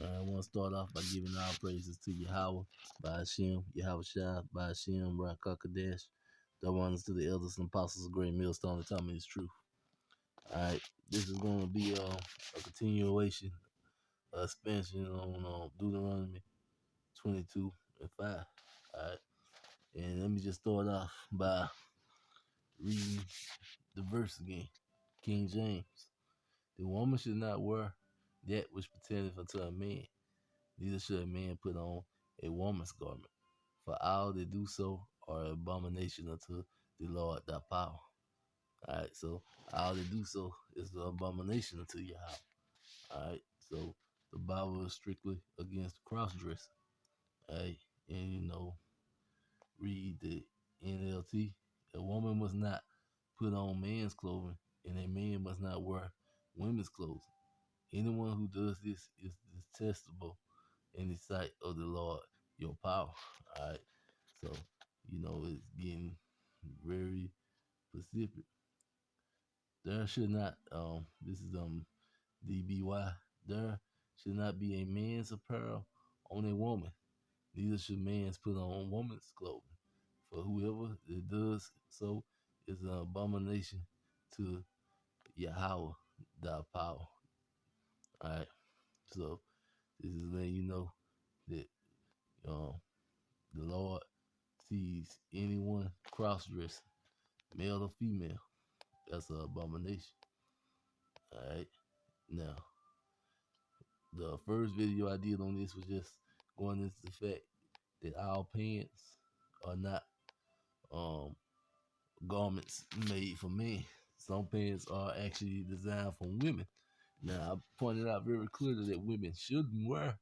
I want to start off by giving all praises to Yahweh, by Hashem, Yahweh Shai, by Hashem, Rakakadesh. The ones to the elders and apostles of Great Millstone that tell me it's true. Alright, this is going to be a continuation, expansion on Deuteronomy 22 and 5. Alright, and let me just start off by reading the verse again. King James. The woman should not wear that which pertaineth unto a man, neither should a man put on a woman's garment, for all that do so are an abomination unto the Lord thy power. Alright, so all that do so is the abomination unto Yahweh. Alright, so the Bible is strictly against cross dressing. Alright, and read the NLT. A woman must not put on man's clothing, and a man must not wear women's clothing. Anyone who does this is detestable in the sight of the Lord, your power. Alright. So, it's getting very specific. There should not, this is DBY, there should not be a man's apparel on a woman, neither should man's put on woman's clothing. For whoever it does so is an abomination to Yahweh, thy power. Alright. So this is letting you know that the Lord sees anyone cross dressing, male or female. That's an abomination. Alright. Now, the first video I did on this was just going into the fact that our pants are not garments made for men. Some pants are actually designed for women. Now, I pointed out very clearly that women shouldn't wear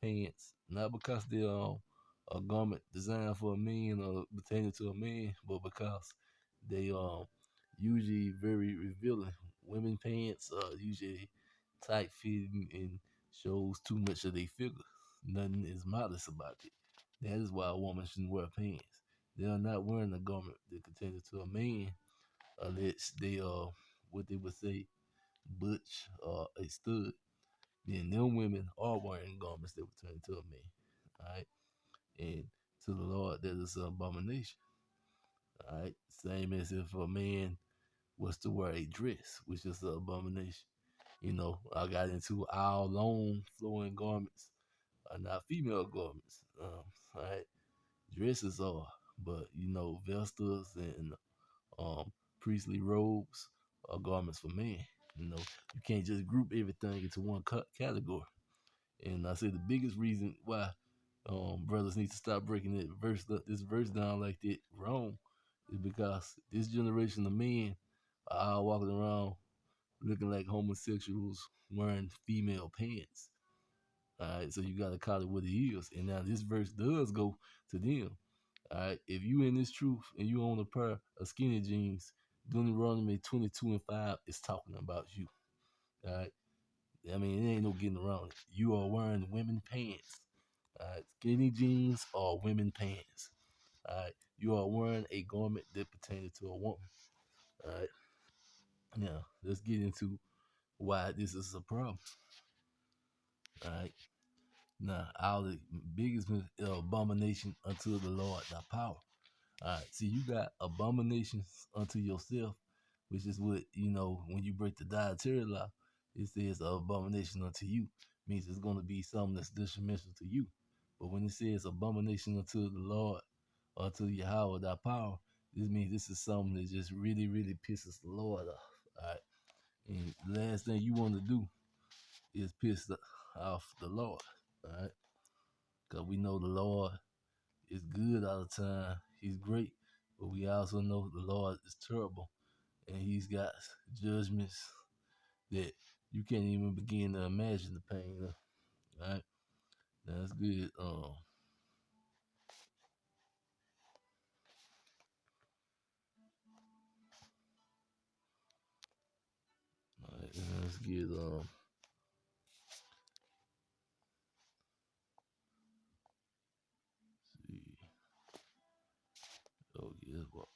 pants, not because they're a garment designed for a man or pertaining to a man, but because they usually very revealing. Women pants are usually tight fitting and shows too much of their figure. Nothing is modest about it. That is why a woman shouldn't wear pants. They are not wearing a garment that pertains to a man unless they are what they would say butch or a stud. Then them women are wearing garments that would turn to a man. Alright. And to the Lord that is an abomination. Alright. Same as if a man was to wear a dress, which is an abomination. I got into all long flowing garments are not female garments. Alright. Dresses are, but vestas and priestly robes are garments for men. You can't just group everything into one category. And I say the biggest reason why brothers need to stop breaking this verse down like that wrong is because this generation of men are all walking around looking like homosexuals wearing female pants. Alright, so you gotta call it what it is. And now this verse does go to them. Alright, if you in this truth and you own a pair of skinny jeans, Deuteronomy 22 and 5 is talking about you. Alright. I mean, it ain't no getting around it. You are wearing women pants. Skinny jeans or women pants. You are wearing a garment that pertains to a woman. Alright. Now, let's get into why this is a problem. Alright. Now, all the biggest abomination unto the Lord thy power. Alright, see, you got abominations unto yourself, which is what, when you break the dietary law, it says abomination unto you. Means it's going to be something that's detrimental to you. But when it says abomination unto the Lord, or to Yahweh, thy power, this means this is something that just really, really pisses the Lord off. Alright, and the last thing you want to do is piss off the Lord. Alright, because we know the Lord is good all the time. He's great. But we also know the Lord is terrible. And he's got judgments that you can't even begin to imagine the pain of. Alright? That's good. Alright, let's get see. Oh yeah, well,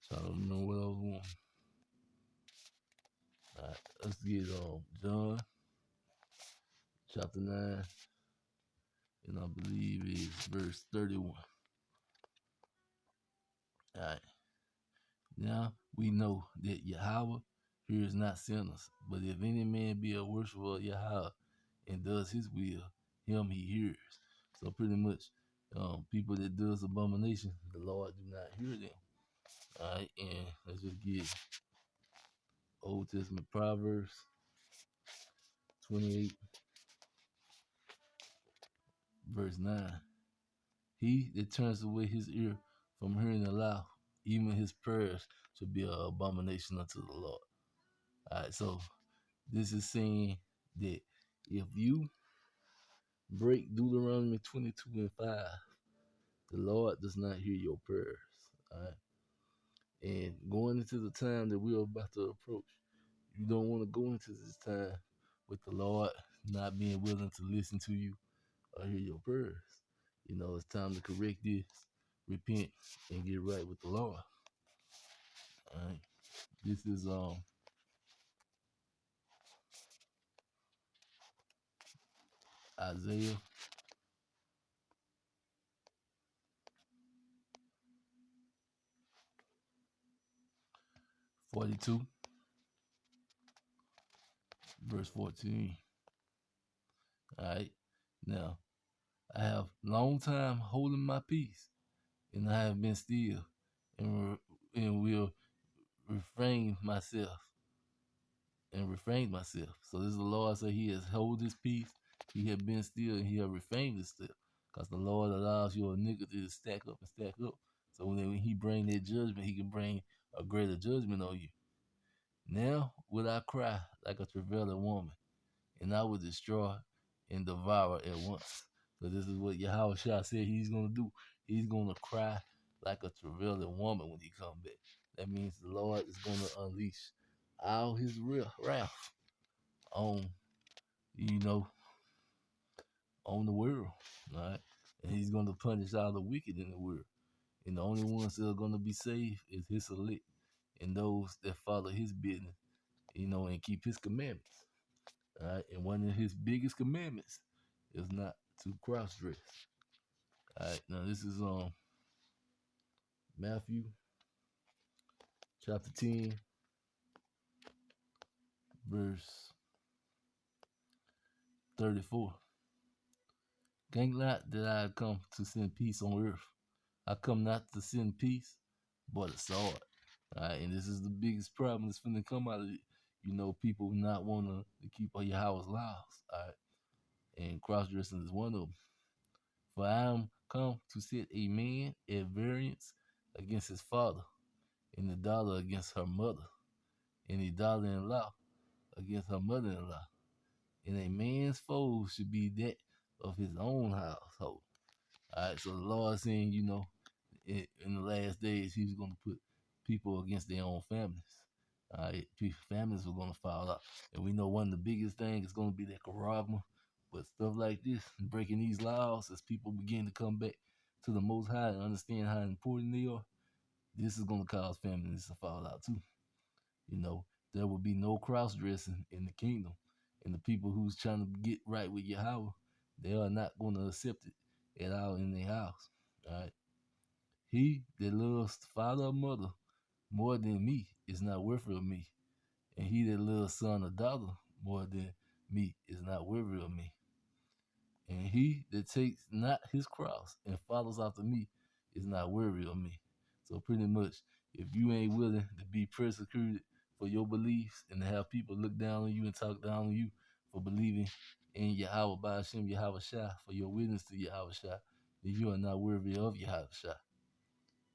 so I don't know what I was wanting. Alright, let's get John chapter 9, and I believe it's verse 31. All right. Now we know that Yahweh hears not sinners, but if any man be a worshiper of Yahweh and does his will, him he hears. So pretty much, people that does abomination, the Lord do not hear them. All right, and let's just get Old Testament Proverbs 28, verse 9. He that turns away his ear from hearing the law, even his prayers should be an abomination unto the Lord. All right, so this is saying that if you break Deuteronomy 22 and 5, the Lord does not hear your prayers. All right. And going into the time that we're about to approach, you don't want to go into this time with the Lord not being willing to listen to you or hear your prayers. You know, it's time to correct this, repent, and get right with the Lord. All right. This is Isaiah 42, verse 14. All right. Now, I have long time holding my peace, and I have been still, and will refrain myself and refrain myself. So this is the Lord say he has held his peace, he had been still, and he had refrained himself. Because the Lord allows your iniquity to stack up and stack up. So when he bring that judgment, he can bring a greater judgment on you. Now will I cry like a travailing woman, and I will destroy and devour at once. So this is what Yahweh Shah said he's going to do. He's going to cry like a travailing woman when he come back. That means the Lord is going to unleash all his wrath on, you know, on the world, all right? And he's going to punish all the wicked in the world. And the only ones that are going to be saved is his elect and those that follow his business, you know, and keep his commandments. All right, and one of his biggest commandments is not to cross dress. All right, now this is Matthew chapter 10, verse 34. Think not that I come to send peace on earth. I come not to send peace, but a sword. All right, and this is the biggest problem that's finna come out of it. You know, people not wanting to keep all Yahweh's laws. All right, and cross dressing is one of them. For I am come to set a man at variance against his father, and the daughter against her mother, and the daughter-in-law against her mother-in-law. And a man's foe should be that of his own household. All right, so the Lord saying, you know, in the last days, He's going to put people against their own families. All right, families are going to fall out. And we know one of the biggest things is going to be that corruption. But stuff like this, breaking these laws, as people begin to come back to the Most High and understand how important they are, this is going to cause families to fall out too. You know, there will be no cross dressing in the kingdom. And the people who's trying to get right with Yahweh, they are not going to accept it at all in their house. All right. He that loves father or mother more than me is not worthy of me. And he that loves son or daughter more than me is not worthy of me. And he that takes not his cross and follows after me is not worthy of me. So pretty much, if you ain't willing to be persecuted for your beliefs and to have people look down on you and talk down on you for believing in Yahweh by Hashem Yahweh Shah, for your witness to Yahweh Shah, then you are not worthy of Yahweh Shah.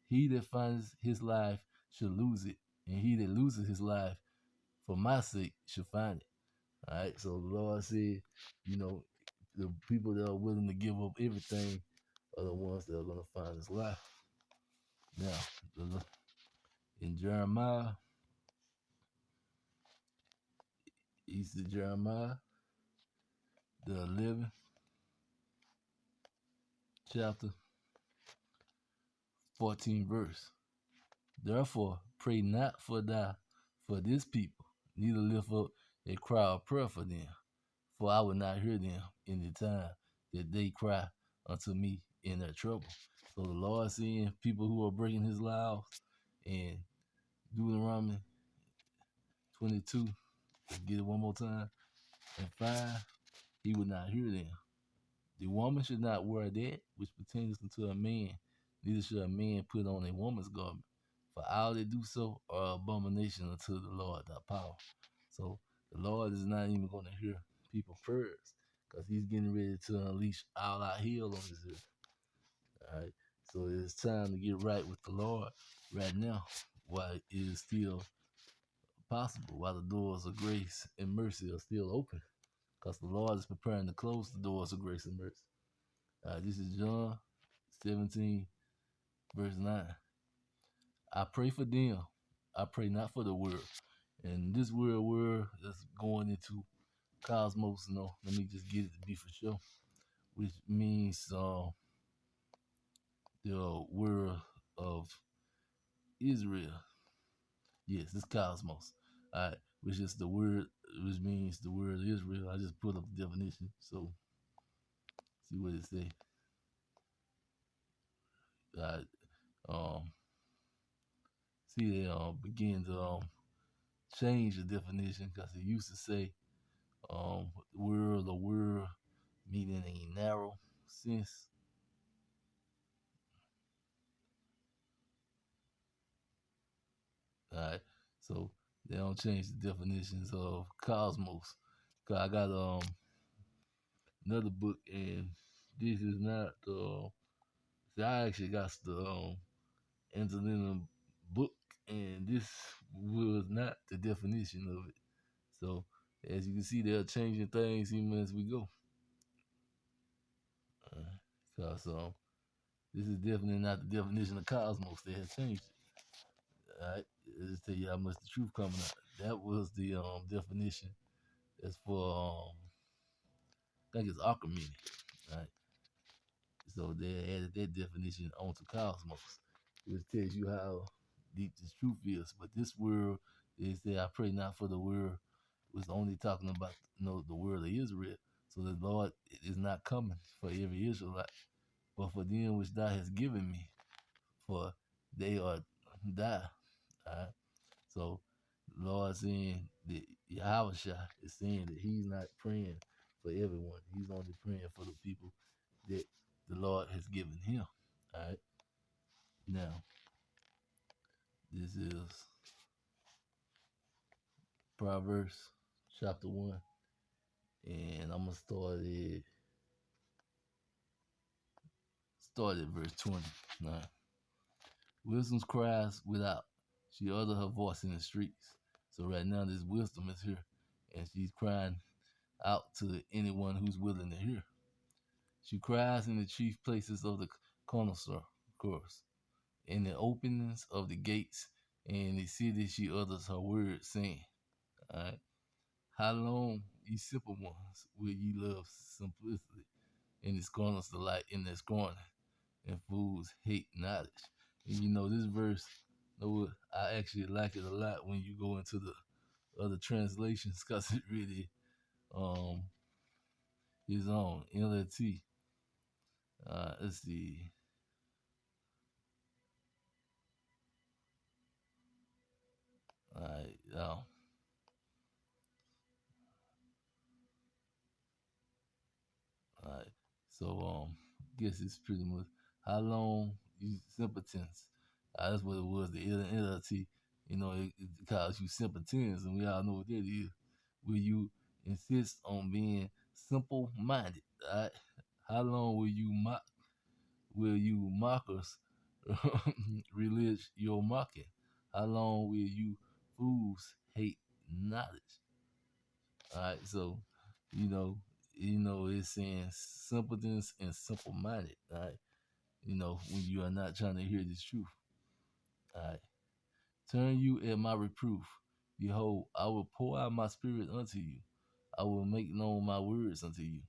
He that finds his life should lose it, and he that loses his life for my sake should find it. All right, so the Lord said, you know, the people that are willing to give up everything are the ones that are going to find his life. Now, in Jeremiah, he said, Jeremiah, the 11th chapter, 14th verse. Therefore, pray not for this people, neither lift up a cry of prayer for them. for I will not hear them in the time that they cry unto me in their trouble. So the Lord seeing people who are breaking his laws, and Deuteronomy 22, let's get it one more time, and 5, he would not hear them. The woman should not wear that which pertains unto a man, neither should a man put on a woman's garment. For all that do so are abomination unto the Lord thy power. So the Lord is not even going to hear people's prayers, because he's getting ready to unleash all out hell on this earth. All right. So it's time to get right with the Lord right now, while it is still possible, while the doors of grace and mercy are still open, because the Lord is preparing to close the doors of grace and mercy. This is John 17, verse 9. I pray for them. I pray not for the world. And this world that's going into cosmos, let me just get it to be for sure, which means the world of Israel. Yes, it's cosmos. All right, which is the word, which means the word of Israel. I just put up the definition, so see what it say. All right, see they begin to change the definition, because it used to say world or world meaning a narrow sense. All right, so they don't change the definitions of cosmos. Cause I got another book, and this is not see, I actually got the interlinear book, and this was not the definition of it. So as you can see, they're changing things even as we go. Cause this is definitely not the definition of cosmos. They have changed it. All right, let's tell you how much the truth coming out. That was the definition. That's for I think it's Archimedes. All right, so they added that definition onto cosmos, which tells you how deep this truth is. But this world, they say, I pray not for the world, was only talking about the world of Israel. So the Lord is not coming for every Israelite, but for them which thou hast given me, for they are thy. All right? So the Lord saying that Yahweh is saying that he's not praying for everyone. He's only praying for the people that the Lord has given him. All right. Now, this is Proverbs chapter 1, and I'm gonna start at verse 20. Now, wisdom's cries without. She uttered her voice in the streets. So right now, this wisdom is here, and she's crying out to anyone who's willing to hear. She cries in the chief places of the connoisseur, of course, in the openings of the gates, and in the city she utters her words, saying, all right, how long, ye simple ones, will ye love simplicity, and the scorners delight in their scorning, and fools hate knowledge. And this verse, I actually like it a lot when you go into the other translations, because it really is on NLT. Let's see. All right, all right. So guess it's pretty much how long you simpletons. That's what it was. The NLT. It calls you simpletons, and we all know what that is. Will you insist on being simple-minded? All right. How long will you mock? Will you mockers relish your mocking? How long will you fools hate knowledge? All right, so it's saying simpletons and simple-minded. All right, when you are not trying to hear this truth. All right, turn you at my reproof. Behold, I will pour out my spirit unto you. I will make known my words unto you.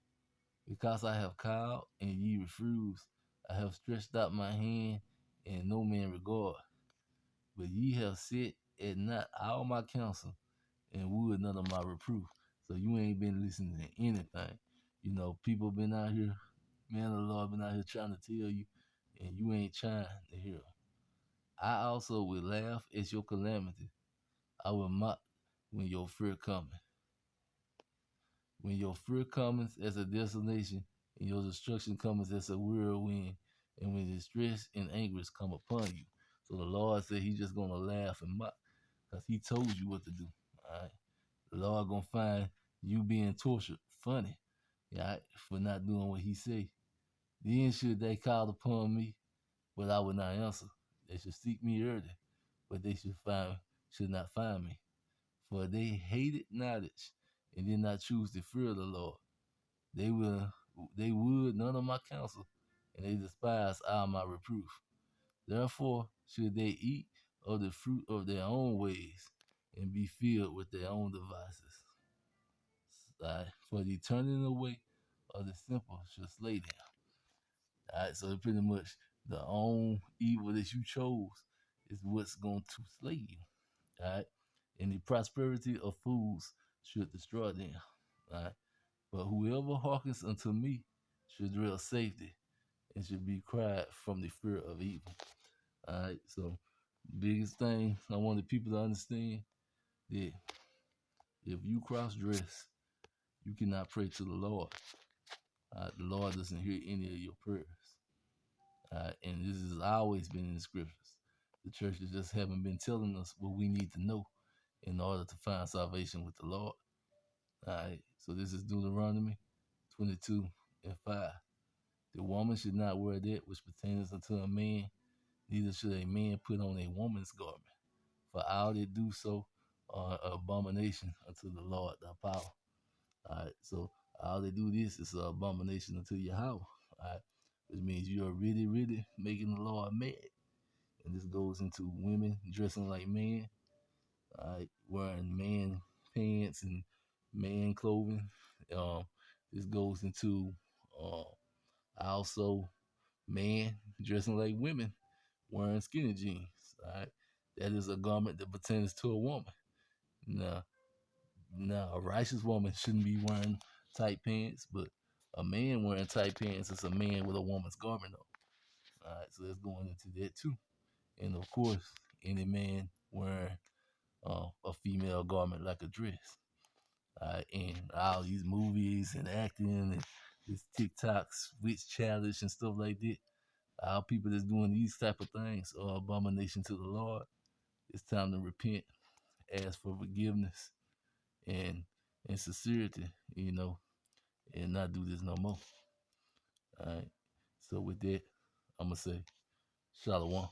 Because I have called and ye refuse, I have stretched out my hand and no man regard. But ye have set at not all my counsel, and would none of my reproof. So you ain't been listening to anything. You know, people been out here, man of the Lord been out here trying to tell you, and you ain't trying to hear 'em. I also will laugh at your calamity. I will mock when your fear cometh. When your fear cometh as a desolation, and your destruction cometh as a whirlwind, and when distress and anguish come upon you. So the Lord said He's just gonna laugh and mock, because He told you what to do. All right, the Lord gonna find you being tortured funny, yeah, for not doing what He say. Then should they call upon me, but I will not answer. They should seek me early, but they should not find me. For they hated knowledge and did not choose to fear the Lord. They will they would none of my counsel, and they despise all my reproof. Therefore should they eat of the fruit of their own ways, and be filled with their own devices. For the turning away of the simple shall slay them. All right, so pretty much the own evil that you chose is what's going to slay you. All right, and the prosperity of fools should destroy them. All right, but whoever hearkens unto me should dwell safety and should be quiet from the fear of evil. All right, so biggest thing I want the people to understand that if you cross dress, you cannot pray to the Lord. The Lord doesn't hear any of your prayers. And this has always been in the scriptures. The churches just haven't been telling us what we need to know in order to find salvation with the Lord. All right, so this is Deuteronomy 22:5. The woman should not wear that which pertains unto a man, neither should a man put on a woman's garment. For all that do so are abomination unto the Lord thy power. All right, so all they do this is an abomination unto Yahweh. All right, which means you are really, really making the Lord mad. And this goes into women dressing like men, all right, wearing man pants and man clothing. This goes into also man dressing like women, wearing skinny jeans. All right, that is a garment that pertains to a woman. Now, a righteous woman shouldn't be wearing tight pants, but a man wearing tight pants is a man with a woman's garment on. All right, so that's going into that too. And of course, any man wearing a female garment like a dress. And all these movies and acting and this TikTok switch challenge and stuff like that. All people that's doing these type of things are abomination to the Lord. It's time to repent, ask for forgiveness, and sincerity, and not do this no more. All right. So with that, I'm gonna say, Shalom.